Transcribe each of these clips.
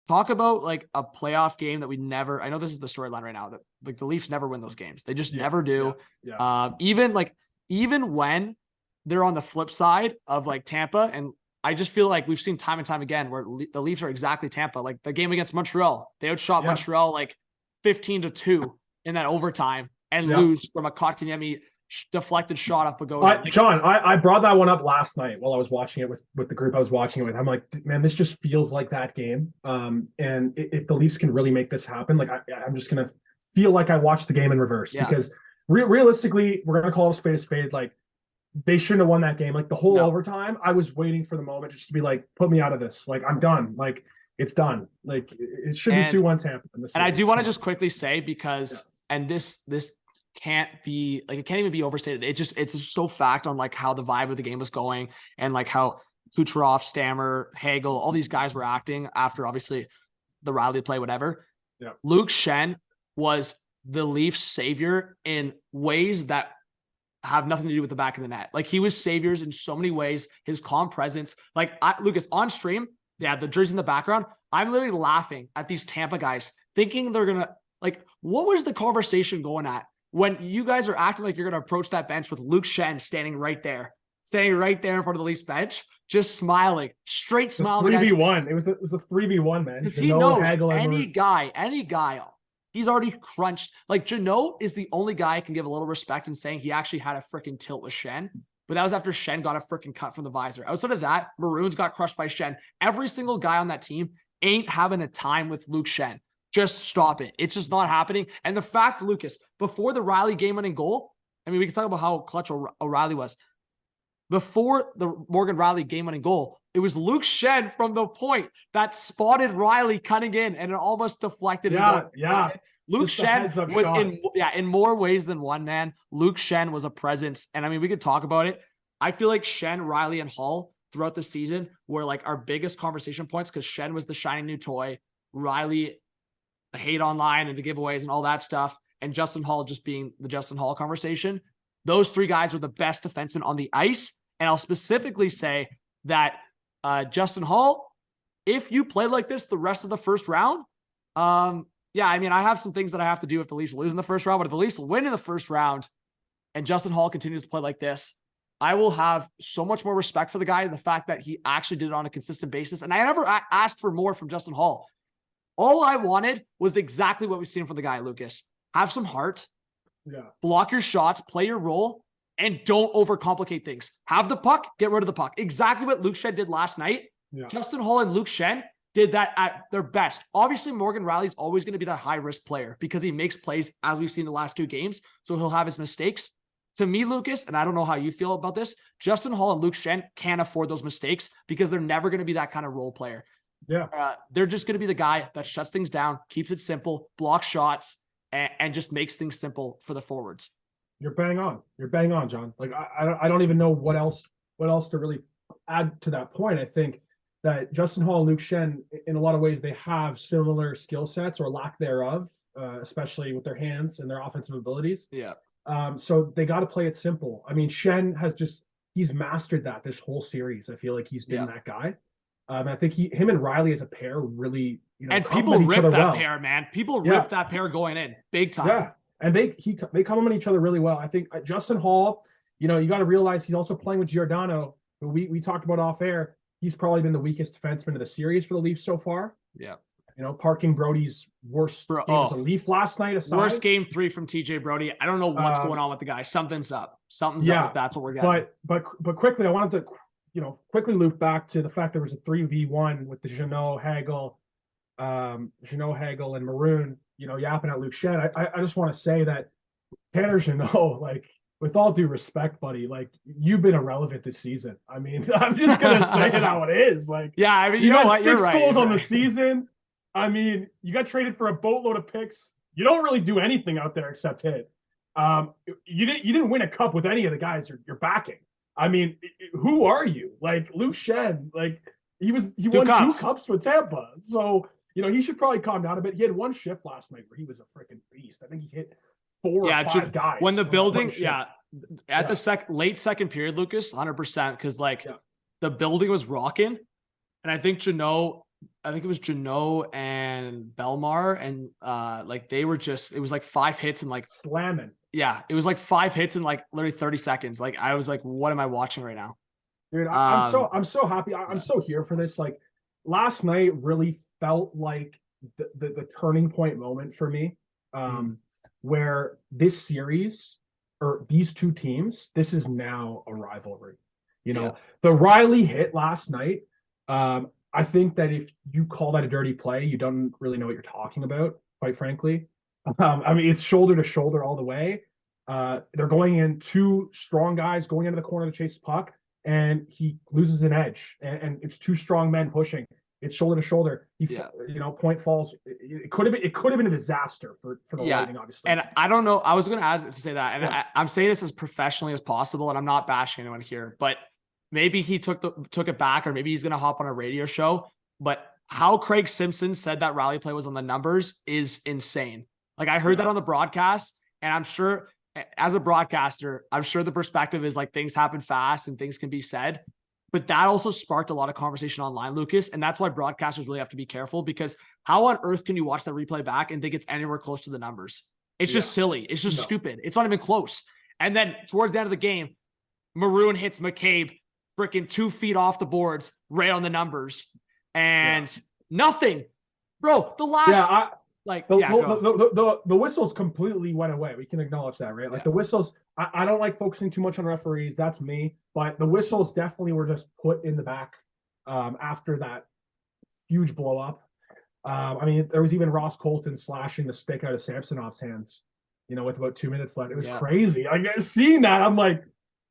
talk about like a playoff game that we never, I know this is the storyline right now, that like the Leafs never win those games. They just never do. Even when they're on the flip side of like Tampa, and I just feel like we've seen time and time again where the Leafs are exactly Tampa. Like the game against Montreal, they outshot Montreal like 15-2 in that overtime and lose from a Kotkaniemi deflected shot off Bogosian. John, I brought that one up last night while I was watching it with the group I was watching it with. I'm like, man, this just feels like that game. And if the Leafs can really make this happen, like I'm just gonna feel like I watched the game in reverse because realistically, we're gonna call it a spade. Like they shouldn't have won that game. Like the whole overtime, I was waiting for the moment just to be like, put me out of this. Like I'm done. Like it's done. Like it should be 2-1 Tampa. And I do want to just quickly say because and this can't be like, it can't even be overstated. It's just so fact on like how the vibe of the game was going and like how Kucherov, Stammer, Hagel, all these guys were acting after obviously the Riley play, whatever. Yeah. Luke Schenn was the Leafs savior in ways that have nothing to do with the back of the net. Like he was saviors in so many ways. His calm presence, like Lucas on stream, the jersey in the background, I'm literally laughing at these Tampa guys thinking they're going to like, what was the conversation going at? When you guys are acting like you're going to approach that bench with Luke Schenn standing right there in front of the Leafs bench, just smiling, straight smiling. 3v1. It was a 3v1, man. Because he knows any guy, he's already crunched. Like Jeannot is the only guy I can give a little respect in saying he actually had a freaking tilt with Schenn. But that was after Schenn got a freaking cut from the visor. Outside of that, Maroons got crushed by Schenn. Every single guy on that team ain't having a time with Luke Schenn. Just stop it. It's just not happening. And the fact, Lucas, before the Riley game-winning goal, I mean, we can talk about how clutch O'Reilly was. Before the Morgan Riley game-winning goal, it was Luke Schenn from the point that spotted Riley cutting in and it almost deflected. Luke Schenn was in more ways than one, man. Luke Schenn was a presence. And I mean, we could talk about it. I feel like Schenn, Riley, and Hull throughout the season were like our biggest conversation points because Schenn was the shiny new toy. Riley, the hate online and the giveaways and all that stuff, and Justin Hull just being the Justin Hull conversation. Those three guys were the best defensemen on the ice. And I'll specifically say that Justin Hull, if you play like this the rest of the first round, I mean, I have some things that I have to do if the Leafs lose in the first round, but if the Leafs win in the first round and Justin Hull continues to play like this, I will have so much more respect for the guy and the fact that he actually did it on a consistent basis. And I never asked for more from Justin Hull. All I wanted was exactly what we've seen from the guy, Lucas. Have some heart, block your shots, play your role, and don't overcomplicate things. Have the puck, get rid of the puck. Exactly what Luke Schenn did last night. Yeah. Justin Hull and Luke Schenn did that at their best. Obviously, Morgan Riley's always going to be that high-risk player because he makes plays, as we've seen the last two games, so he'll have his mistakes. To me, Lucas, and I don't know how you feel about this, Justin Hull and Luke Schenn can't afford those mistakes because they're never going to be that kind of role player. Yeah. They're just going to be the guy that shuts things down, keeps it simple, blocks shots, and just makes things simple for the forwards. You're bang on, John. Like I don't even know what else to really add to that point. I think that Justin Hull and Luke Schenn, in a lot of ways, they have similar skill sets or lack thereof, especially with their hands and their offensive abilities. Yeah. So they got to play it simple. I mean, Schenn he's mastered that this whole series. I feel like he's been that guy. I think him and Riley as a pair really, and people rip that pair, man. People rip that pair going in big time. Yeah, and they complement each other really well. I think Justin Hull, you got to realize he's also playing with Giordano, who we talked about off air. He's probably been the weakest defenseman of the series for the Leafs so far. Yeah, parking Brody's worst game as a Leaf last night aside. Worst game 3 from TJ Brody. I don't know what's going on with the guy. Something's up. Something's up. If that's what we're getting. But quickly, I wanted to quickly loop back to the fact there was a 3v1 with the Jeannot, Hagel, and Maroon, yapping at Luke Schenn. I just want to say that Tanner Jeannot, like, with all due respect, buddy, like, you've been irrelevant this season. I mean, I'm just going to say it how it is. Like, yeah, I mean, you got 6 goals on the season. I mean, you got traded for a boatload of picks. You don't really do anything out there except hit. You didn't win a cup with any of the guys you're backing. I mean, who are you? Like Luke Schenn, like he won 2 cups with Tampa. So, he should probably calm down a bit. He had 1 shift last night where he was a freaking beast. I think he hit 4 or 5 guys. When the building, at the late second period, Lucas, 100%, because the building was rocking. And I think Jeannot I think it was Janot and Belmar, and like they were just, it was like 5 hits and like slamming. Yeah, it was like 5 hits in like literally 30 seconds. Like I was like, what am I watching right now? Dude, I'm so happy. I'm so here for this. Like last night really felt like the turning point moment for me. Where this series or these two teams, this is now a rivalry. You know, the Riley hit last night. I think that if you call that a dirty play, you don't really know what you're talking about, quite frankly. I mean, it's shoulder to shoulder all the way. They're going in, two strong guys going into the corner to chase the puck, and he loses an edge. And it's two strong men pushing. It's shoulder to shoulder. Point falls. It could have been a disaster for the Lightning, obviously. And I don't know. I was going to add to say that, and I'm saying this as professionally as possible, and I'm not bashing anyone here, but maybe he took it back, or maybe he's going to hop on a radio show. But how Craig Simpson said that rally play was on the numbers is insane. Like I heard that on the broadcast, and I'm sure as a broadcaster, I'm sure the perspective is like things happen fast and things can be said. But that also sparked a lot of conversation online, Lucas. And that's why broadcasters really have to be careful, because how on earth can you watch the replay back and think it's anywhere close to the numbers? It's just silly. It's just stupid. It's not even close. And then towards the end of the game, Maroon hits McCabe freaking 2 feet off the boards, right on the numbers. And nothing. Bro, the last... the whistles completely went away. We can acknowledge that, right? Like the whistles, I don't like focusing too much on referees. That's me. But the whistles definitely were just put in the back after that huge blow up. I mean, there was even Ross Colton slashing the stick out of Samsonov's hands, with about 2 minutes left. It was crazy. Like seeing that, I'm like,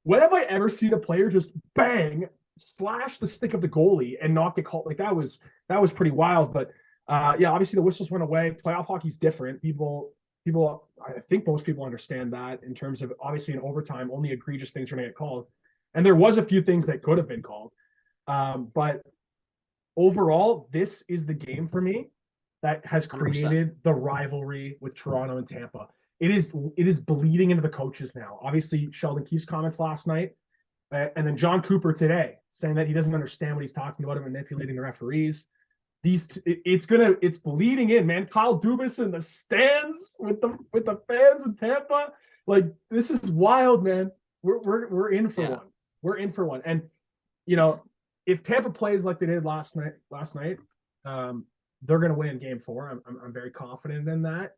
when have I ever seen a player just bang, slash the stick of the goalie and not get called? Like that was pretty wild. But obviously the whistles went away. Playoff hockey's different. People, I think most people understand that in terms of obviously in overtime, only egregious things are going to get called. And there was a few things that could have been called. But overall, this is the game for me that has created 100%. The rivalry with Toronto and Tampa. It is bleeding into the coaches now. Obviously, Sheldon Keefe's comments last night, and then John Cooper today saying that he doesn't understand what he's talking about and manipulating the referees. It's bleeding in, man. Kyle Dubas in the stands with the fans in Tampa. Like this is wild, man. We're in for one. We're in for one. And if Tampa plays like they did last night, they're gonna win game 4. I'm very confident in that.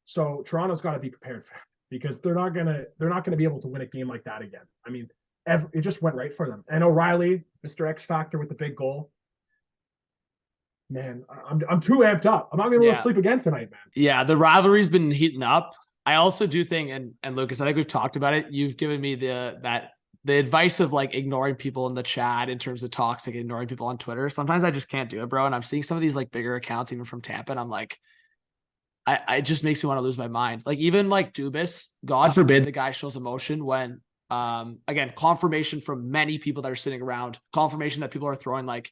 So Toronto's got to be prepared for it, because they're not gonna be able to win a game like that again. I mean, it just went right for them. And O'Reilly, Mr. X Factor with the big goal. Man, I'm too amped up. I'm not gonna be able to sleep again tonight, man. Yeah, the rivalry's been heating up. I also do think, and Lucas, I think we've talked about it. You've given me the advice of like ignoring people in the chat in terms of toxic, ignoring people on Twitter. Sometimes I just can't do it, bro. And I'm seeing some of these like bigger accounts, even from Tampa, and I'm like, it just makes me want to lose my mind. Like even like Dubas, God forbid the guy shows emotion when, again, confirmation from many people that are sitting around, confirmation that people are throwing like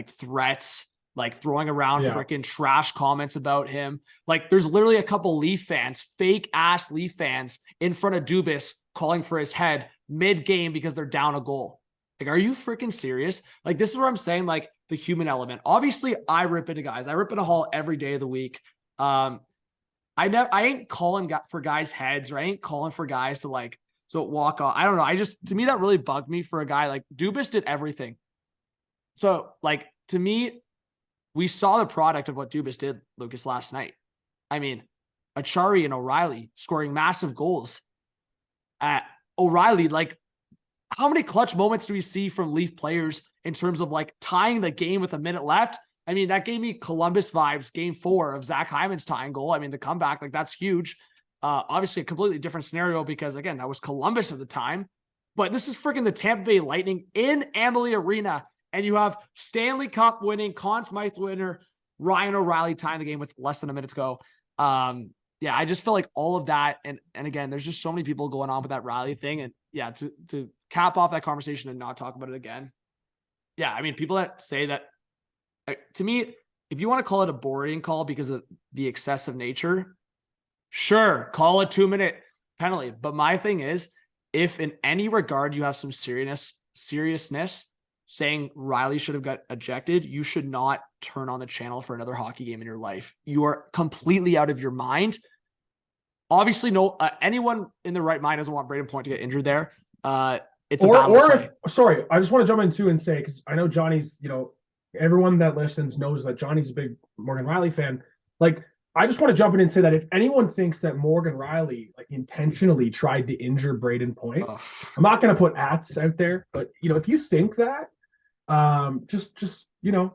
threats, like throwing around freaking trash comments about him. Like there's literally a couple Leaf fans, fake ass Leaf fans in front of Dubas calling for his head mid-game because they're down a goal. Like, are you freaking serious? Like, this is where I'm saying, like, the human element. Obviously, I rip into guys. I rip into Hall every day of the week. I ain't calling for guys' heads, or I ain't calling for guys to like, so walk off. I don't know. To me, that really bugged me for a guy like Dubas did everything. So like, to me, we saw the product of what Dubas did, Lucas, last night. I mean, Achari and O'Reilly scoring massive goals. O'Reilly, like, how many clutch moments do we see from Leaf players in terms of like tying the game with a minute left? I mean, that gave me Columbus vibes, game 4 of Zach Hyman's tying goal. I mean, the comeback, like that's huge. Obviously a completely different scenario because again, that was Columbus at the time, but this is freaking the Tampa Bay Lightning in Amalie Arena. And you have Stanley Cup winning, Conn Smythe winner, Ryan O'Reilly tying the game with less than a minute to go. I just feel like all of that. And again, there's just so many people going on with that rally thing. And to cap off that conversation and not talk about it again. Yeah. I mean, people that say that, to me, if you want to call it a boring call because of the excessive nature, sure, call a 2-minute penalty. But my thing is, if in any regard you have some seriousness, saying Riley should have got ejected, you should not turn on the channel for another hockey game in your life. You are completely out of your mind. Obviously, no, anyone in their right mind doesn't want Braden Point to get injured there. It's a battle play. Sorry, I just want to jump in too and say, because I know Johnny's, everyone that listens knows that Johnny's a big Morgan Riley fan. Like, I just want to jump in and say that if anyone thinks that Morgan Riley intentionally tried to injure Braden Point, I'm not going to put ats out there, but if you think that, just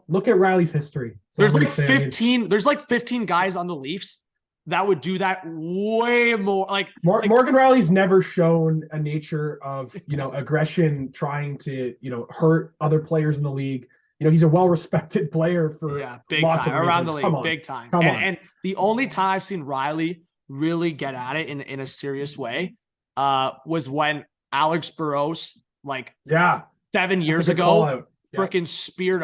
look at Riley's history. There's like 15. There's like 15 guys on the Leafs that would do that way more. Like Morgan Riley's never shown a nature of aggression, trying to hurt other players in the league. He's a well-respected player for big lots time of around reasons. the league, big time. And the only time I've seen Riley really get at it in a serious way was when Alex Burrows, 7 years ago, freaking speared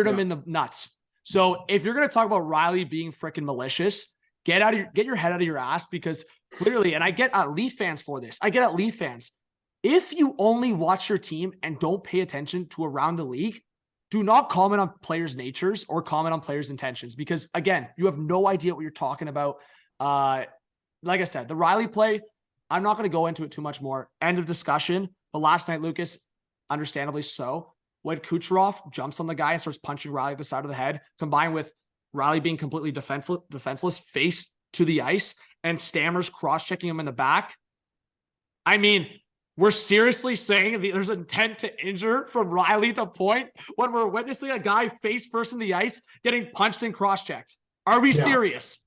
him in the nuts. So if you're gonna talk about Riley being freaking malicious, get your head out of your ass, because clearly, and I get at Leaf fans for this. I get at Leaf fans. If you only watch your team and don't pay attention to around the league, do not comment on players' natures or comment on players' intentions, because again, you have no idea what you're talking about. Like I said, the Riley play, I'm not going to go into it too much more. End of discussion. But last night, Lucas, understandably so, when Kucherov jumps on the guy and starts punching Riley at the side of the head, combined with Riley being completely defenseless, face to the ice, and Stammer's cross-checking him in the back. I mean, we're seriously saying there's intent to injure from Riley to Point when we're witnessing a guy face first in the ice getting punched and cross-checked. Are we serious?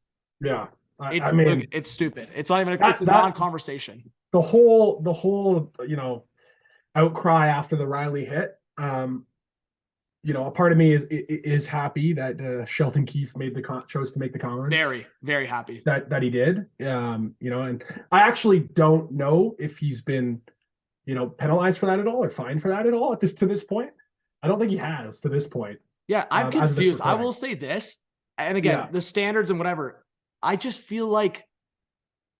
Yeah. It's stupid. It's not even it's a non-conversation. The whole outcry after the Riley hit. A part of me is happy that Shelton Keefe chose to make the comments. Very, very happy that he did. And I actually don't know if he's been penalized for that at all or fined for that at all to this point. I don't think he has to this point. Yeah, I'm confused. I will say this, and again, the standards and whatever. I just feel like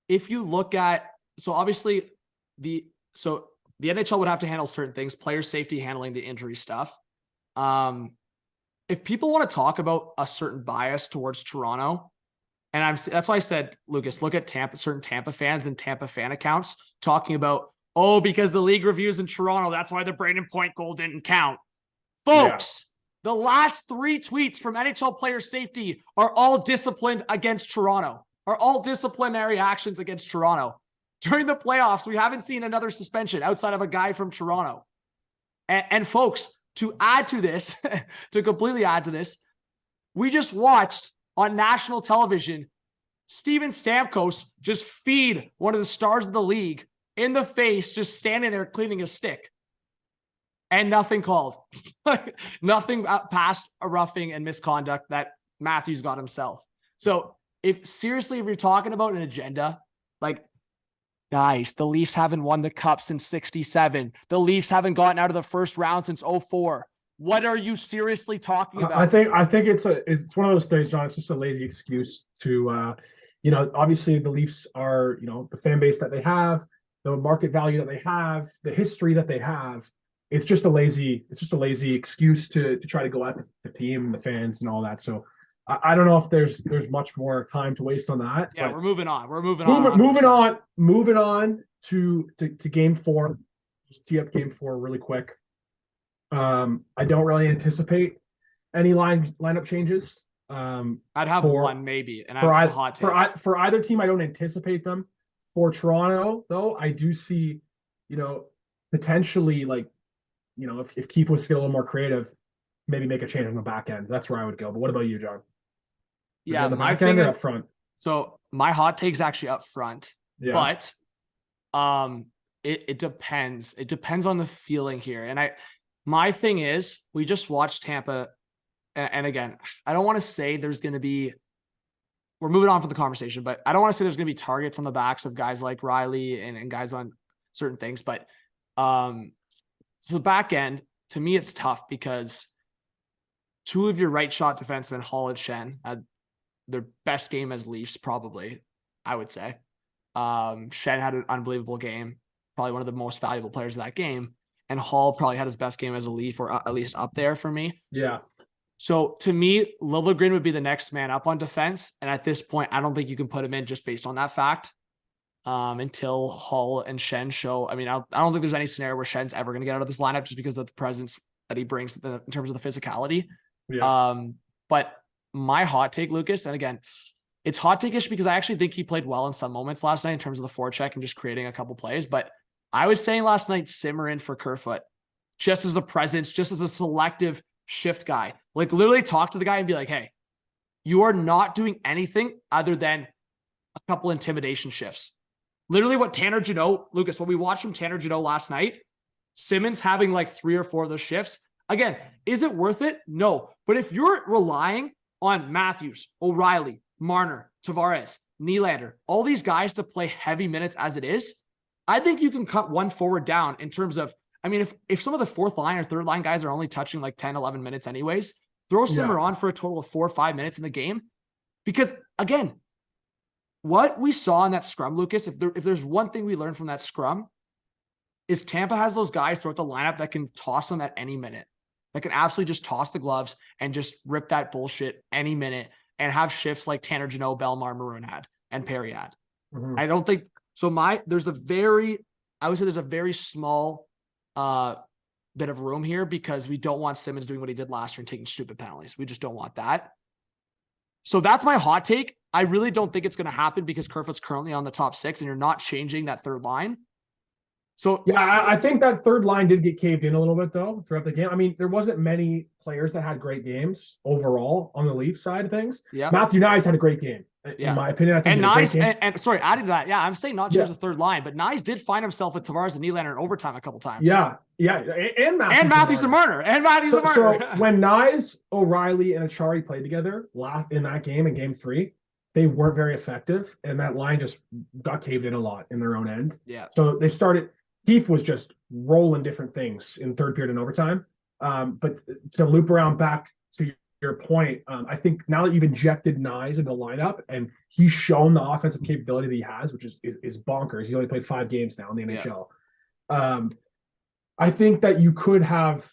if you look at, obviously the NHL would have to handle certain things, player safety, handling the injury stuff. If people want to talk about a certain bias towards Toronto, and that's why I said, Lucas, look at certain Tampa fans and Tampa fan accounts talking about, because the league reviews in Toronto, that's why the Braden Point goal didn't count. Folks, the last 3 tweets from NHL player safety are all disciplined against Toronto, are all disciplinary actions against Toronto. During the playoffs, we haven't seen another suspension outside of a guy from Toronto. And folks, to add to this, to completely add to this, we just watched on national television Steven Stamkos just feed one of the stars of the league in the face, just standing there cleaning a stick. And nothing called. Nothing past a roughing and misconduct that Matthews got himself. So if you're talking about an agenda, guys, the Leafs haven't won the cup since 1967. The Leafs haven't gotten out of the first round since 2004. What are you seriously talking about? I think it's one of those things, John. It's just a lazy excuse to, obviously the Leafs are, the fan base that they have, the market value that they have, the history that they have. It's just a lazy excuse to try to go at the team, the fans, and all that. So I don't know if there's much more time to waste on that. Yeah, we're moving on. Moving on to game 4. Just tee up game 4 really quick. I don't really anticipate any lineup changes. I'd have one maybe, and I have a hot take. For either team, I don't anticipate them. For Toronto, though, I do see, potentially if Keefe was to get a little more creative, maybe make a change on the back end. That's where I would go. But what about you, John? Yeah, the back end or up front? So my hot take's actually up front, but it depends. It depends on the feeling here. And my thing is, we just watched Tampa, and again, I don't want to say there's going to be. We're moving on from the conversation, but I don't want to say there's going to be targets on the backs of guys like Riley and guys on certain things. But so the back end, to me, it's tough because 2 of your right shot defensemen, Hall and Shen, had their best game as Leafs, probably, I would say. Shen had an unbelievable game, probably one of the most valuable players of that game. and Hall probably had his best game as a Leaf, or at least up there for me. Yeah. So to me, Liljegren would be the next man up on defense. And at this point, I don't think you can put him in just based on that fact until Hall and Schenn show. I mean, I don't think there's any scenario where Schenn's ever going to get out of this lineup just because of the presence that he brings in terms of the physicality. Yeah. But my hot take, Lucas, and again, it's hot take-ish because I actually think he played well in some moments last night in terms of the forecheck and just creating a couple plays. But I was saying last night, simmer in for Kerfoot, just as a presence, just as a selective shift guy. Like literally talk to the guy and be like, hey, you are not doing anything other than a couple intimidation shifts. Literally what Tanner Jeannot, Lucas, what we watched from Tanner Jeannot last night, Simmons having like 3 or 4 of those shifts. Again, is it worth it? No. But if you're relying on Matthews, O'Reilly, Marner, Tavares, Nylander, all these guys to play heavy minutes as it is, I think you can cut one forward down in terms of, I mean, if some of the fourth line or third line guys are only touching like 10, 11 minutes anyways, throw Simmer on for a total of 4 or 5 minutes in the game. Because again, what we saw in that scrum, Lucas, if there's one thing we learned from that scrum, is Tampa has those guys throughout the lineup that can toss them at any minute, that can absolutely just toss the gloves and just rip that bullshit any minute and have shifts like Tanner Jeannot, Bellemare, Maroon had, and Perry had. Mm-hmm. I don't think so. There's a very small bit of room here because we don't want Simmons doing what he did last year and taking stupid penalties. We just don't want that. So that's my hot take. I really don't think it's going to happen because Kerfoot's currently on the top 6 and you're not changing that third line. So yeah, I think that third line did get caved in a little bit though throughout the game. I mean, there wasn't many players that had great games overall on the Leafs side of things. Yeah, Matthew Knies had a great game, in my opinion. I think and Knies, and sorry, adding to that, yeah, I'm saying not change the third line, but Knies did find himself with Tavares and Nylander in overtime a couple times. Yeah, and Matthews and Marner. So when Knies, O'Reilly, and Achari played together in that game in Game 3. They weren't very effective, and that line just got caved in a lot in their own end. Yeah. So they started. Keefe was just rolling different things in third period and overtime. But to loop around back to your point, I think now that you've injected Knies in the lineup and he's shown the offensive capability that he has, which is bonkers. He only played 5 games now in the NHL. I think that you could have,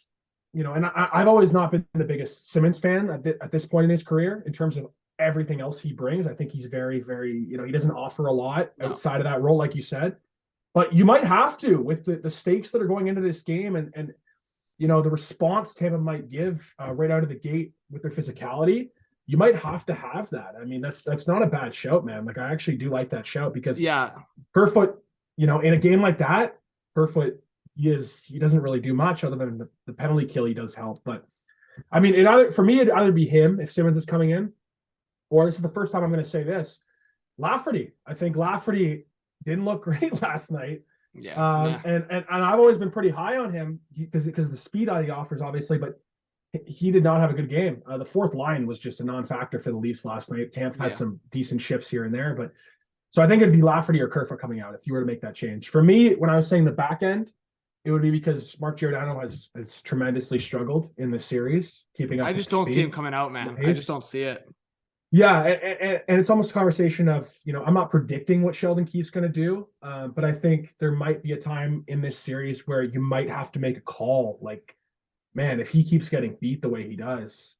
and I've always not been the biggest Simmons fan at this point in his career in terms of everything else he brings. I think he's very, very, he doesn't offer a lot outside of that role, like you said. But you might have to with the stakes that are going into this game and the response Tampa might give right out of the gate with their physicality. You might have to have that. I mean, that's not a bad shout, man. Like I actually do like that shout because Kerfoot, in a game like that, Kerfoot he doesn't really do much other than the penalty kill. He does help, but I mean, it'd either be him if Simmons is coming in, or this is the first time I'm going to say this, Lafferty. I think Lafferty didn't look great last night. And I've always been pretty high on him because the speed he offers, obviously, but he did not have a good game. The fourth line was just a non-factor for the Leafs last night. Tampa had some decent shifts here and there, but so I think it'd be Lafferty or Kerfoot coming out if you were to make that change. For me, when I was saying the back end, it would be because Mark Giordano has tremendously struggled in the series, keeping up. I just don't see him coming out, man. I just don't see it. Yeah, and it's almost a conversation of, I'm not predicting what Sheldon Keefe's going to do, but I think there might be a time in this series where you might have to make a call. Like, man, if he keeps getting beat the way he does,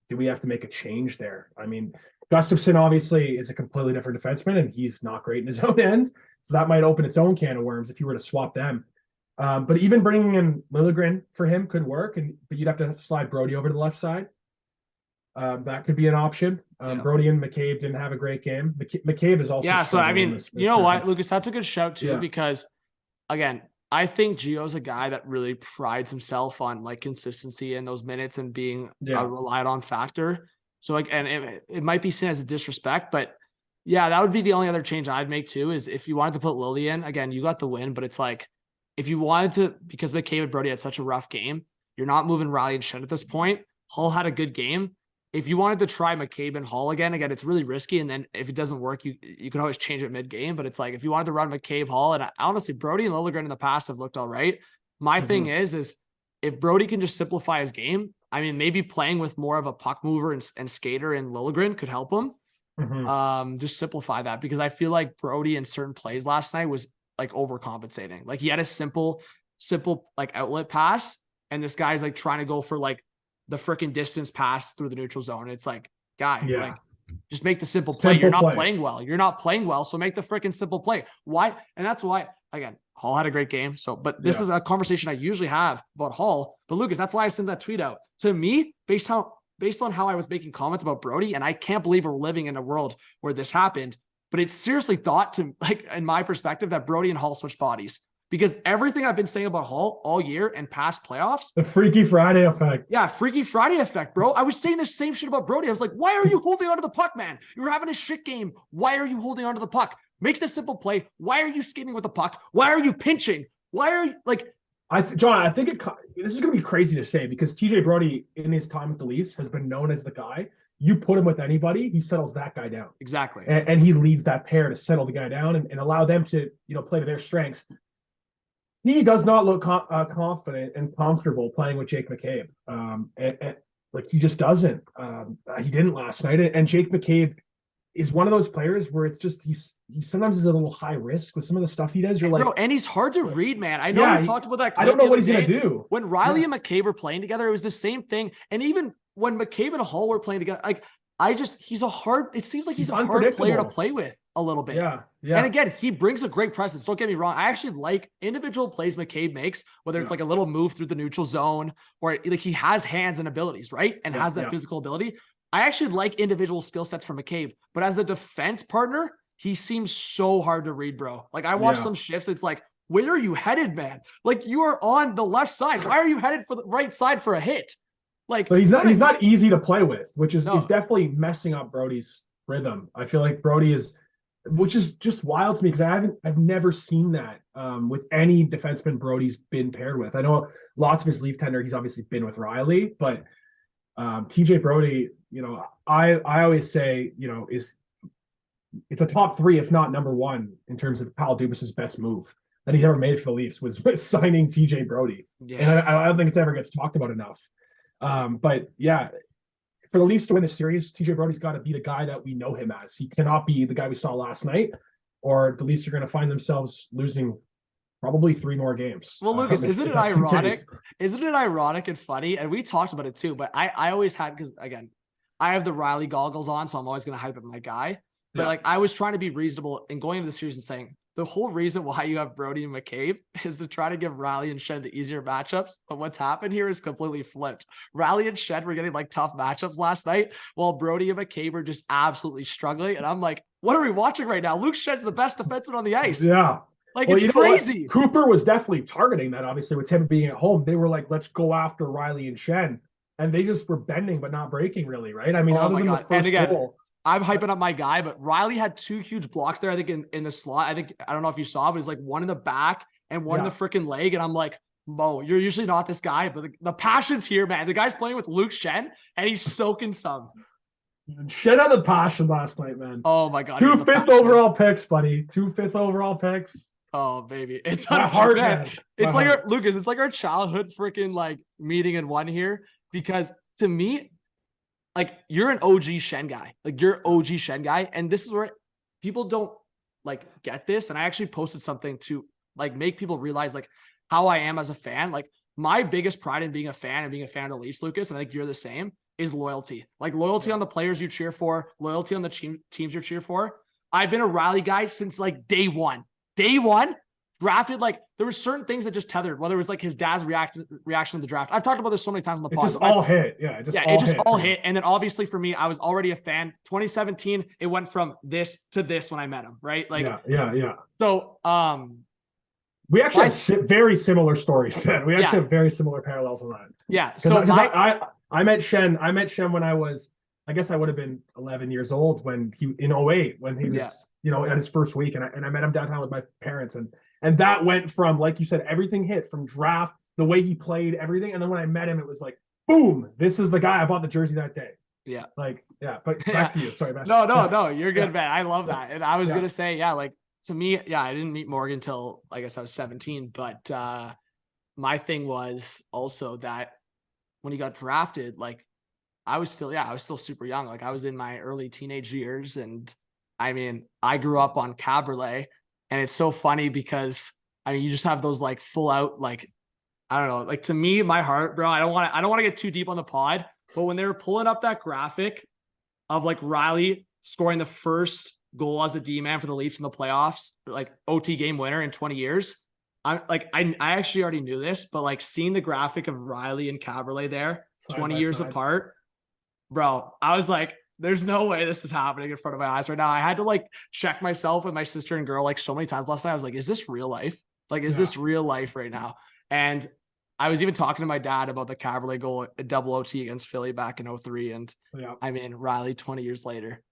do we have to make a change there? I mean, Gustafsson obviously is a completely different defenseman, and he's not great in his own end, so that might open its own can of worms if you were to swap them. But even bringing in Liljegren for him could work, but you'd have to slide Brody over to the left side. That could be an option. Brody and McCabe didn't have a great game. McCabe is also. Yeah, so I mean, you know what, Lucas, that's a good shout too, because again, I think Gio's a guy that really prides himself on like consistency in those minutes and being a relied on factor. So like, and it might be seen as a disrespect, but yeah, that would be the only other change I'd make too, is if you wanted to put Lily in, again, you got the win, but it's like, if you wanted to, because McCabe and Brody had such a rough game, you're not moving Riley and Schenn at this point. Hull had a good game. If you wanted to try McCabe and Hall again, it's really risky. And then if it doesn't work, you can always change it mid-game. But it's like, if you wanted to run McCabe, Hall, and honestly, Brody and Liljegren in the past have looked all right. My thing is if Brody can just simplify his game, I mean, maybe playing with more of a puck mover and skater in Liljegren could help him. Just simplify that, because I feel like Brody in certain plays last night was like overcompensating. Like he had a simple simple like outlet pass, and this guy's like trying to go for like the freaking distance pass through the neutral zone. It's like, guy, like just make the simple play. You're not playing well. You're not playing well. So make the freaking simple play. Why? And that's why, again, Hall had a great game. So, but this is a conversation I usually have about Hall. But Lucas, that's why I sent that tweet out. To me, based on how I was making comments about Brody, and I can't believe we're living in a world where this happened, but it's seriously thought to, like, in my perspective, that Brody and Hall switched bodies. Because everything I've been saying about Hall all year and past playoffs. The Freaky Friday effect. Yeah, Freaky Friday effect, bro. I was saying the same shit about Brody. I was like, why are you holding onto the puck, man? You were having a shit game. Why are you holding onto the puck? Make the simple play. Why are you skating with the puck? Why are you pinching? Why are you, like... John, I think this is going to be crazy to say, because TJ Brody, in his time with the Leafs, has been known as the guy. You put him with anybody, he settles that guy down. Exactly. And he leads that pair to settle the guy down and allow them to, play to their strengths. He does not look confident and comfortable playing with Jake McCabe. Like, he just doesn't. He didn't last night. And Jake McCabe is one of those players where it's just, he sometimes is a little high risk with some of the stuff he does. You're like, bro, and he's hard to read, man. I know we talked about that. I don't know what he's going to do. When Riley and McCabe were playing together, it was the same thing. And even when McCabe and Hall were playing together, like, it seems like he's a hard player to play with a little bit. Yeah. And again, he brings a great presence. Don't get me wrong. I actually like individual plays McCabe makes, whether it's like a little move through the neutral zone or like he has hands and abilities, right? And has that physical ability. I actually like individual skill sets from McCabe, but as a defense partner, he seems so hard to read, bro. Like, I watched some shifts. It's like, where are you headed, man? Like, you are on the left side. Why are you headed for the right side for a hit? Like, so he's not easy to play with, which is definitely messing up Brody's rhythm. I feel like Brody is, which is just wild to me, because I've never seen that with any defenseman Brody's been paired with. I know lots of his Leaf tender, he's obviously been with Riley, but TJ Brody, I always say, it's a top 3, if not number 1, in terms of Kyle Dubas's best move that he's ever made for the Leafs was signing TJ Brody. Yeah. And I don't think it ever gets talked about enough. But yeah, for the Leafs to win the series, TJ Brody's got to be the guy that we know him as. He cannot be the guy we saw last night, or the Leafs are going to find themselves losing probably 3 more games. Well, Lucas, isn't it ironic? Isn't it ironic and funny? And we talked about it too, but I always had, because again, I have the Riley goggles on, so I'm always going to hype up my guy. But like, I was trying to be reasonable in going into the series and saying, the whole reason why you have Brody and McCabe is to try to give Riley and Shed the easier matchups. But what's happened here is completely flipped. Riley and Shed were getting like tough matchups last night, while Brody and McCabe were just absolutely struggling. And I'm like, what are we watching right now? Luke Shed's the best defenseman on the ice. Yeah. Like, it's crazy. Cooper was definitely targeting that, obviously, with him being at home. They were like, let's go after Riley and Shed. And they just were bending but not breaking, really, right? I mean, other than the first goal. I'm hyping up my guy, but Riley had 2 huge blocks there, I think, in the slot. I don't know if you saw, but it's like one in the back and one in the freaking leg. And I'm like, Mo, you're usually not this guy, but the passion's here, man. The guy's playing with Luke Shen, and he's soaking some. Shen had the passion last night, man. Oh, my God. 2 5th overall picks, buddy. 2 5th overall picks. Oh, baby. It's not hard, man. It's like Lucas, it's like our childhood freaking like meeting in one here, because to me, like, you're an OG Shen guy. Like, you're OG Shen guy. And this is where people don't like get this. And I actually posted something to like make people realize like how I am as a fan. Like, my biggest pride in being a fan and being a fan of the Leafs, Lucas, and I think you're the same, is loyalty. Like, loyalty on the players you cheer for, loyalty on the teams you cheer for. I've been a Riley guy since like day one. Day one, drafted, like, there were certain things that just tethered, whether it was like his dad's reaction to the draft. I've talked about this so many times on the podcast. It just all hit. Yeah, it just all hit. And then obviously for me, I was already a fan. 2017, it went from this to this when I met him, right? Like, yeah. So, we actually have very similar stories then. We actually have very similar parallels on that. Yeah. So I met Shen when I was, I guess I would have been 11 years old in 08, when he was, at his first week. And I met him downtown with my parents. And that went from, like you said, everything hit from draft, the way he played, everything. And then when I met him, it was like, boom, this is the guy. I bought the jersey that day. Yeah. Like, yeah, but back to you. Sorry, man. No, you're good, man. I love that. And I was going to say, like, to me, I didn't meet Morgan until I guess I was 17. But my thing was also that when he got drafted, like, I was still super young. Like, I was in my early teenage years. And I mean, I grew up on Cabriolet. And it's so funny because I mean, you just have those like full out, like, I don't know, like to me, my heart, bro, I don't want to get too deep on the pod, but when they were pulling up that graphic of like Riley scoring the first goal as a D-man for the Leafs in the playoffs, like OT game winner in 20 years. I'm like, I actually already knew this, but like seeing the graphic of Riley and Caberlet there, side 20 years side. Apart, bro, I was like, there's no way this is happening in front of my eyes right now. I had to like check myself with my sister and girl like so many times last night. I was like, is this real life? Like, is this real life right now? And I was even talking to my dad about the Caberlet goal at double OT against Philly back in 2003. And I mean, Riley 20 years later,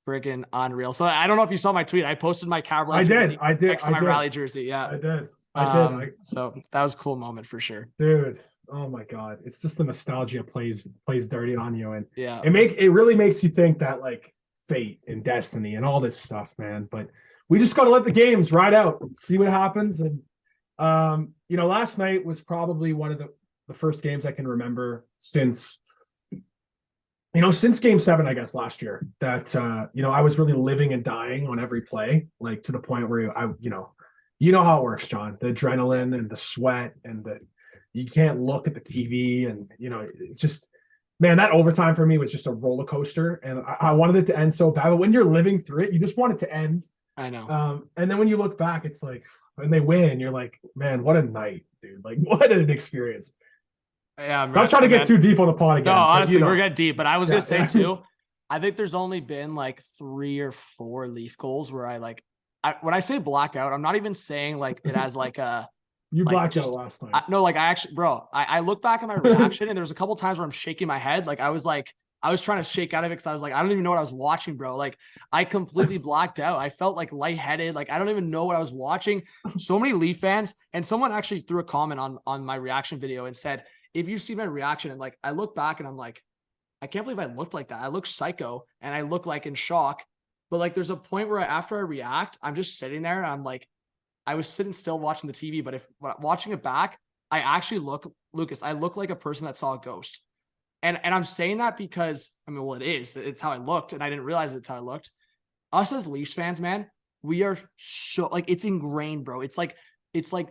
freaking unreal. So I don't know if you saw my tweet. I posted my Caberlet jersey next to my Riley jersey. Yeah, I did. So that was a cool moment for sure, dude. Oh my god, it's just the nostalgia plays dirty on you, and yeah, it really makes you think that like fate and destiny and all this stuff, man. But we just got to let the games ride out, see what happens. And last night was probably one of the first games I can remember since Game 7, I guess, last year, that I was really living and dying on every play, like to the point where you know how it works, John. The adrenaline and the sweat and you can't look at the TV, and it's just, man, that overtime for me was just a roller coaster, and I wanted it to end so bad. But when you're living through it, you just want it to end. I know. And then when you look back, it's like when they win, you're like, man, what a night, dude! Like, what an experience. Yeah, I'm not trying to get too deep on the pod again. No, honestly, we're getting deep. But I was gonna say too, I think there's only been like 3 or 4 Leaf goals where when I say blackout, I'm not even saying like it as like a you blacked out last night. I look back at my reaction and there's a couple times where I'm shaking my head. Like I was trying to shake out of it because I was like, I don't even know what I was watching, bro. Like I completely blacked out. I felt like lightheaded. Like I don't even know what I was watching. So many Leaf fans, and someone actually threw a comment on my reaction video and said, if you see my reaction, and like I look back and I'm like, I can't believe I looked like that. I look psycho and I look like in shock. But like there's a point where after I react, I'm just sitting there and I'm like, I was sitting still watching the TV, but if watching it back, I actually look, Lucas, I look like a person that saw a ghost. And I'm saying that because, I mean, well, it's how I looked, and I didn't realize it's how I looked. Us as Leafs fans, man, we are so like, it's ingrained, bro. It's like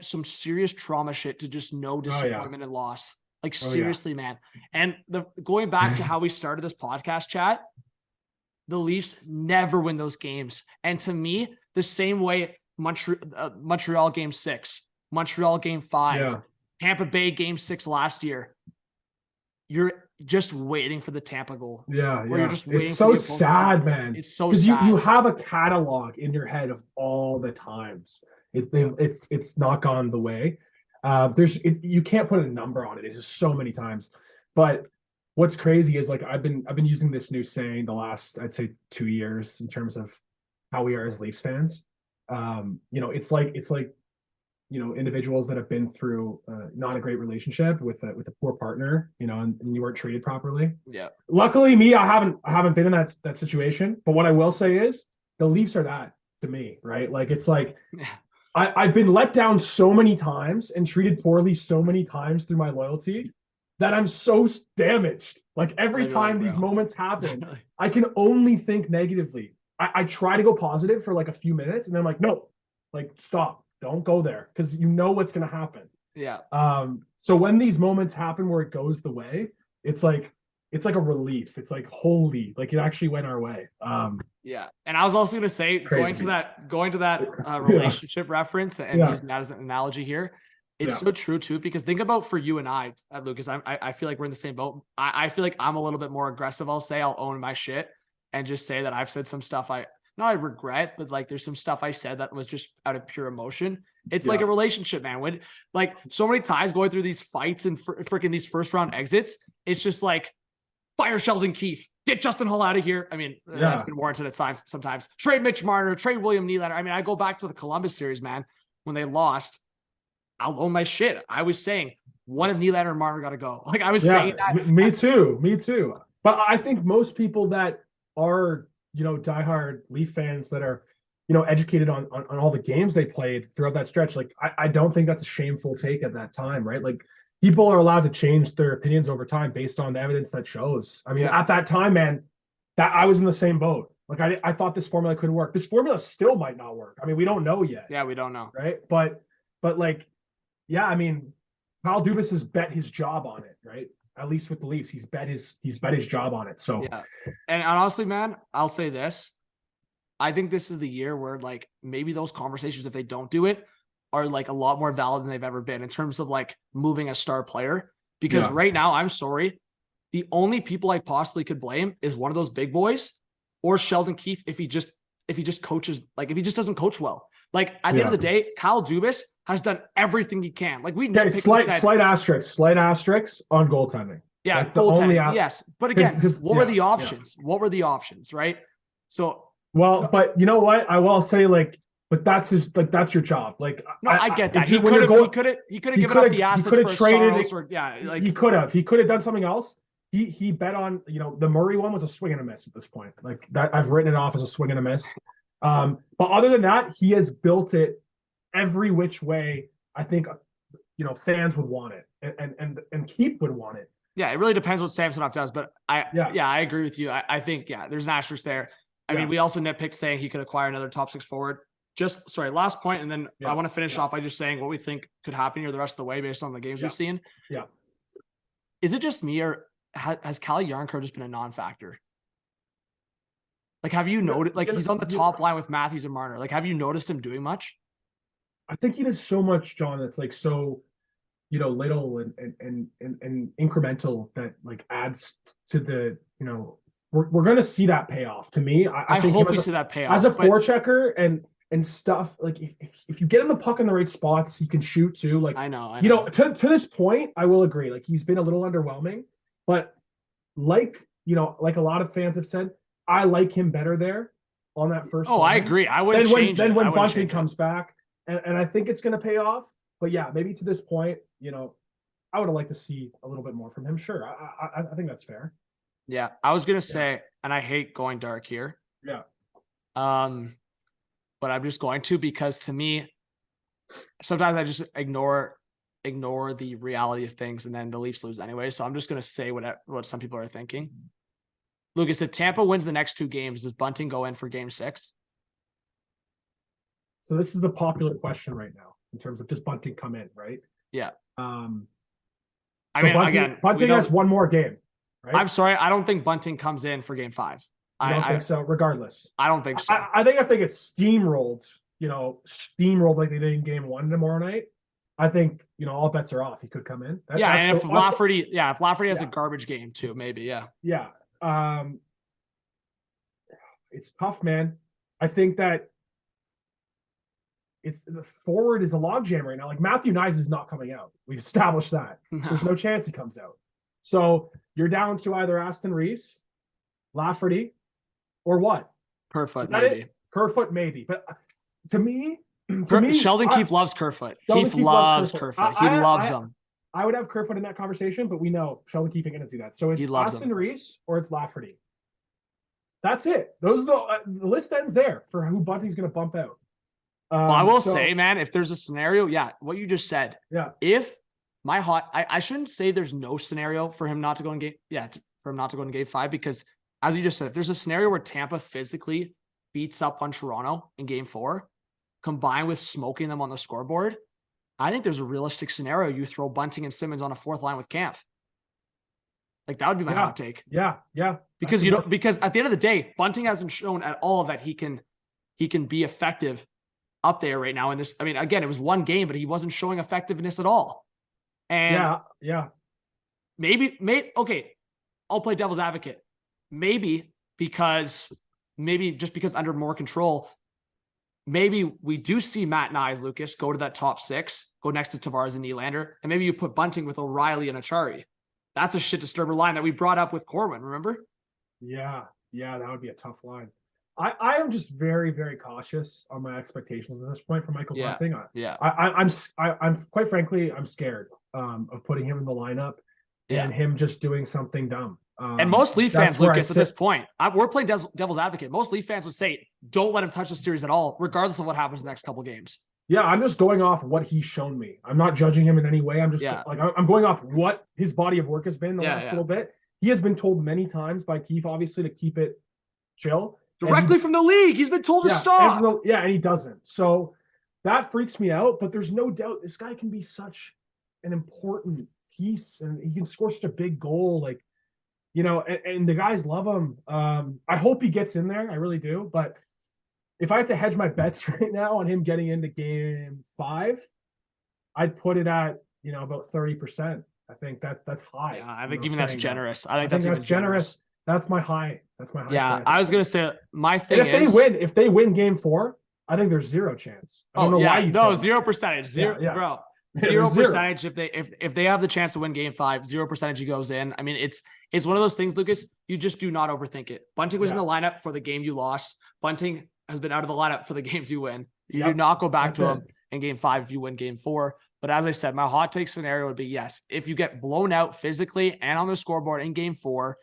some serious trauma shit to just know disappointment and loss. Like seriously, man. And going back to how we started this podcast chat, the Leafs never win those games. And to me, the same way Montreal game 6, Montreal game 5, Tampa Bay game 6 last year, you're just waiting for the Tampa goal. You're just waiting. It's so sad, man. It's so sad. Because you have a catalog in your head of all the times it's not gone the way. You can't put a number on it. It's just so many times. But what's crazy is like I've been using this new saying the last, I'd say, 2 years in terms of how we are as Leafs fans. It's like individuals that have been through not a great relationship with a poor partner, and you weren't treated properly. Yeah. Luckily, me, I haven't been in that situation. But what I will say is the Leafs are that to me, right? Like it's like I've been let down so many times and treated poorly so many times through my loyalty that I'm so damaged. Like every time these moments happen, I can only think negatively. I try to go positive for like a few minutes, and then I'm like, no, like stop. Don't go there, because you know what's going to happen. Yeah. So when these moments happen where it goes the way, it's like a relief. It's like, holy, like it actually went our way. Yeah. And I was also going to say, crazy. going to that relationship reference and using that as an analogy here, it's so true too, because think about for you and I, Lucas, I feel like we're in the same boat. I feel like I'm a little bit more aggressive. I'll own my shit and just say that I've said some stuff I regret, but like there's some stuff I said that was just out of pure emotion. It's like a relationship, man. When like so many times going through these fights and freaking these first round exits, it's just like fire Sheldon Keefe, get Justin Hull out of here. I mean, it's been warranted at times sometimes. Trade Mitch Marner, trade William Nylander. I mean, I go back to the Columbus series, man, when they lost. I'll own my shit. I was saying one of Nylander and Marner got to go. Like I was saying that. Me too. But I think most people that are, diehard Leaf fans that are, educated on all the games they played throughout that stretch, like I don't think that's a shameful take at that time, right? Like people are allowed to change their opinions over time based on the evidence that shows. I mean, at that time, man, that I was in the same boat. Like I thought this formula could work. This formula still might not work. I mean, we don't know yet. Yeah, we don't know. Right. But But like, yeah, I mean, Kyle Dubas has bet his job on it, right? At least with the Leafs, he's bet his job on it. So yeah. And honestly, man, I'll say this. I think this is the year where like maybe those conversations, if they don't do it, are like a lot more valid than they've ever been in terms of like moving a star player. Because right now, I'm sorry, the only people I possibly could blame is one of those big boys or Sheldon Keefe if he just coaches, like if he just doesn't coach well. Like at the end of the day, Kyle Dubas has done everything he can. Like we slight asterisk on goaltending. Yeah, goaltending. Yes, but again, what were the options? What were the options, right? So but you know what? I will say but that's your job. Like no, I get that. He could have given up the assets for Saros or he could have done something else. He bet on the Murray one was a swing and a miss at this point. Like that I've written it off as a swing and a miss. But other than that, he has built it every which way. I think fans would want it and Keefe would want it. Yeah, it really depends what Samsonov does, but I agree with you. I think there's an asterisk there. I mean, we also nitpicked saying he could acquire another top 6 forward. Last point, and then I want to finish off by just saying what we think could happen here the rest of the way based on the games we've seen. Yeah. Is it just me or has Calle Jarnkrok just been a non-factor? Like, have you noticed? Like, he's on the top line with Matthews and Marner. Like, have you noticed him doing much? I think he does so much, John. That's like so, little and incremental that like adds to the we're going to see that payoff. To me, I think hope we see that payoff as a forechecker and stuff. Like if you get him the puck in the right spots, he can shoot too. Like I know. To this point, I will agree. Like he's been a little underwhelming, but like a lot of fans have said, I like him better there on that first. Oh, line. I agree. I wouldn't change it. Then when Bunting comes back, and I think it's going to pay off. But yeah, maybe to this point, I would have liked to see a little bit more from him. Sure, I think that's fair. Yeah, I was gonna say, and I hate going dark here. Yeah. But I'm just going to because to me, sometimes I just ignore the reality of things, and then the Leafs lose anyway. So I'm just gonna say what some people are thinking. Lucas, if Tampa wins the next 2 games, does Bunting go in for Game 6? So this is the popular question right now in terms of does Bunting come in, right? Yeah. Bunting has one more game. Right? I'm sorry, I don't think Bunting comes in for Game 5. I don't think so. Regardless, I don't think so. I think it's steamrolled. Like they did in Game 1 tomorrow night. I think all bets are off. He could come in. If Lafferty has a garbage game too, maybe. Yeah. Yeah. It's tough, man. I think that the forward is a logjam right now. Like Matthew Knies is not coming out. We've established that. No. There's no chance he comes out. So you're down to either Aston Reese, Lafferty, or what? Kerfoot, maybe. Kerfoot, maybe. But to me, Sheldon Keefe loves Kerfoot. Keefe loves Kerfoot. He loves him. I would have Kerfoot in that conversation, but we know Sheldon Keefe ain't going to do that. So it's Aston Reese or it's Lafferty. That's it. Those are the list ends there for who Bunting's going to bump out. I will say, man, if there's a scenario, what you just said. Yeah. If I shouldn't say there's no scenario for him not to go in Game 5 because, as you just said, if there's a scenario where Tampa physically beats up on Toronto in Game 4, combined with smoking them on the scoreboard, I think there's a realistic scenario you throw Bunting and Simmons on a 4th line with Kampf. Like that would be my hot take. Yeah. Because because at the end of the day, Bunting hasn't shown at all that he can be effective up there right now in this. I mean, again, it was one game, but he wasn't showing effectiveness at all. And maybe okay, I'll play devil's advocate. Maybe just because under more control, maybe we do see Matt Knies, Lucas, go to that top 6, go next to Tavares and Nylander, and maybe you put Bunting with O'Reilly and Achari. That's a shit disturber line that we brought up with Corwin, remember? Yeah, that would be a tough line. I am just very, very cautious on my expectations at this point for Michael Bunting. I'm quite frankly, I'm scared of putting him in the lineup and him just doing something dumb. And most Leaf fans, Lucas, at this point, we're playing devil's advocate. Most Leaf fans would say, don't let him touch the series at all, regardless of what happens in the next couple of games. Yeah, I'm just going off what he's shown me. I'm not judging him in any way. I'm just I'm going off what his body of work has been the last little bit. He has been told many times by Keefe, obviously, to keep it chill. Directly from the league. He's been told to stop. And he doesn't. So that freaks me out. But there's no doubt this guy can be such an important piece, and he can score such a big goal. Like, and the guys love him. I hope he gets in there. I really do. But if I had to hedge my bets right now on him getting into game 5, I'd put it at, about 30%. I think that's high. Yeah, I think even that's generous. That. I think that's generous. That's my high. That's my high. Yeah, I was gonna say my thing and if they win game 4, I think there's 0 chance. I don't know why you 0%. Zero, yeah. Bro. 0% if they have the chance to win game 5, 0% he goes in. I mean, it's one of those things, Lucas, you just do not overthink it. Bunting was in the lineup for the game you lost. Bunting has been out of the lineup for the games you win. You do not go back to him in game 5 if you win game 4. But as I said, my hot take scenario would be, yes, if you get blown out physically and on the scoreboard in game 4,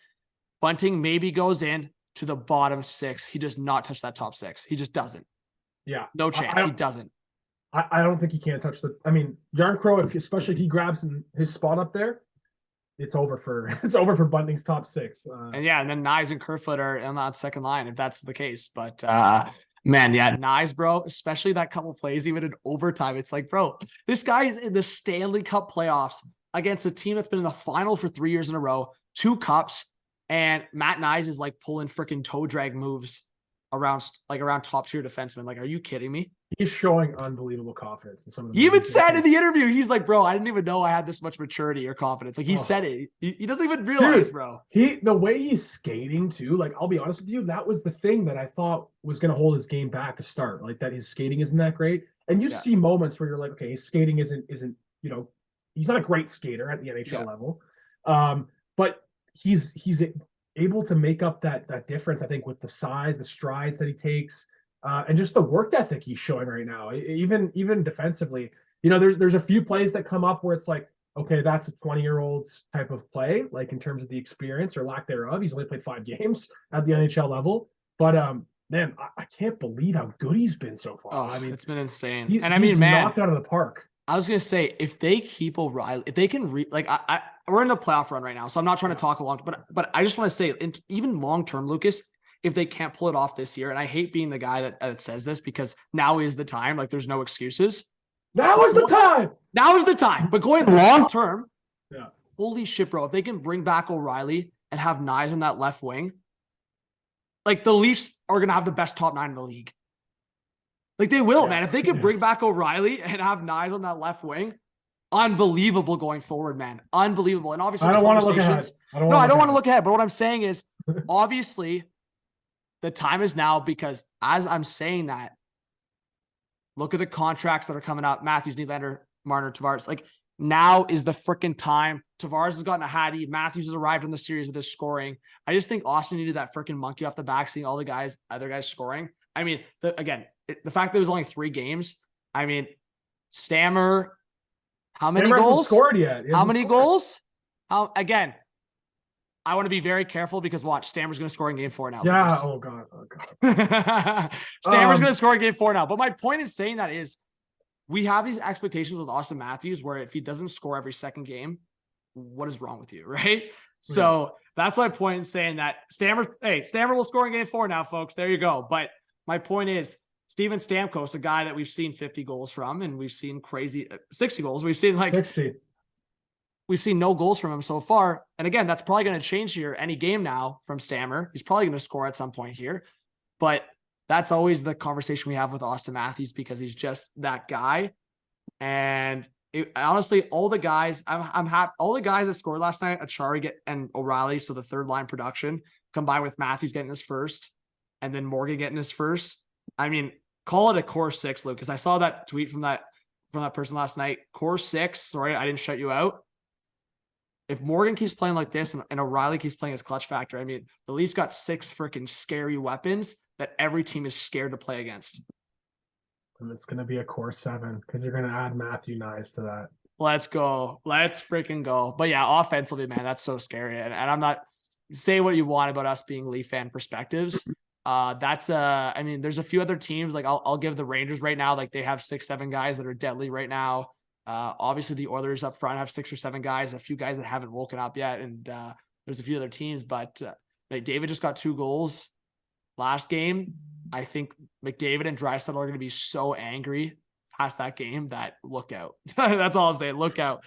Bunting maybe goes in to the bottom 6. He does not touch that top 6. He just doesn't. Yeah. No chance. He doesn't. I don't think he can touch Jarnkrok, especially if he grabs his spot up there, it's over for Bunting's top 6. And then Nyes and Kerfoot are on that second line if that's the case. But man, yeah, Nyes, bro, especially that couple plays, even in overtime. It's like, bro, this guy is in the Stanley Cup playoffs against a team that's been in the final for 3 years in a row, 2 cups, and Matt Nyes is like pulling freaking toe drag moves around top tier defensemen. Like, are you kidding me? He's showing unbelievable confidence in some of the. He even said in the interview, he's like, bro, I didn't even know I had this much maturity or confidence. Like, he said it. He doesn't even realize, bro. The way he's skating too, like, I'll be honest with you, that was the thing that I thought was going to hold his game back to start. Like, that his skating isn't that great. And you see moments where you're like, okay, his skating isn't, he's not a great skater at the NHL level. But he's able to make up that difference, I think, with the size, the strides that he takes. And just the work ethic he's showing right now, even defensively. There's a few plays that come up where it's like, okay, that's a 20-year-old type of play, like in terms of the experience or lack thereof. He's only played 5 games at the NHL level, but man, I can't believe how good he's been so far. Oh, I mean, it's been insane. He's knocked out of the park. I was gonna say, if they keep O'Reilly, if they can we're in the playoff run right now, so I'm not trying to talk a long, but I just want to say, even long term, Lucas, if they can't pull it off this year, and I hate being the guy that says this because now is the time, like there's no excuses. Now is the time. Now is the time. But going long term, holy shit, bro, if they can bring back O'Reilly and have Nyes on that left wing, like the Leafs are gonna have the best top 9 in the league. Like they will, man. If they can bring back O'Reilly and have Nyes on that left wing, unbelievable going forward, man. Unbelievable. And obviously, I don't want to look ahead. I don't want to look ahead. But what I'm saying is, obviously, the time is now, because as I'm saying that, look at the contracts that are coming up. Matthews, Nylander, Marner, Tavares. Like, now is the freaking time. Tavares has gotten a hattie. Matthews has arrived in the series with his scoring. I just think Austin needed that freaking monkey off the back, seeing all the other guys scoring. I mean, the fact that it was only 3 games. I mean, Stammer, how many goals? Hasn't scored yet. How many goals? Again, I want to be very careful because watch, Stammer's going to score in game 4 now. Yeah. Oh God. Stammer's going to score in game 4 now. But my point in saying that is, we have these expectations with Austin Matthews where if he doesn't score every second game, what is wrong with you, right? So that's my point in saying that Stammer will score in game 4 now, folks. There you go. But my point is, Steven Stamkos, a guy that we've seen 50 goals from, and we've seen crazy 60 goals. We've seen 60. We've seen no goals from him so far. And again, that's probably going to change here any game now from Stammer. He's probably going to score at some point here. But that's always the conversation we have with Austin Matthews because he's just that guy. And honestly, all the guys, I'm happy. All the guys that scored last night, Achari and O'Reilly, so the third line production, combined with Matthews getting his first, and then Morgan getting his first. I mean, call it a core 6, Luke, because I saw that tweet from that person last night. Core 6. Sorry, I didn't shut you out. If Morgan keeps playing like this and O'Reilly keeps playing his clutch factor, I mean, the Leafs got 6 freaking scary weapons that every team is scared to play against. And it's going to be a core 7 because you're going to add Matthew Nyes to that. Let's go. Let's freaking go. But yeah, offensively, man, that's so scary. And I'm not, say what you want about us being Leaf fan perspectives. I mean, there's a few other teams, like I'll give the Rangers right now, like they have 6-7 guys that are deadly right now. Obviously the Oilers up front have 6 or 7 guys, a few guys that haven't woken up yet. And there's a few other teams, but McDavid just got 2 goals last game. I think McDavid and Draisaitl are going to be so angry past that game, that look out. That's all I'm saying. Look out.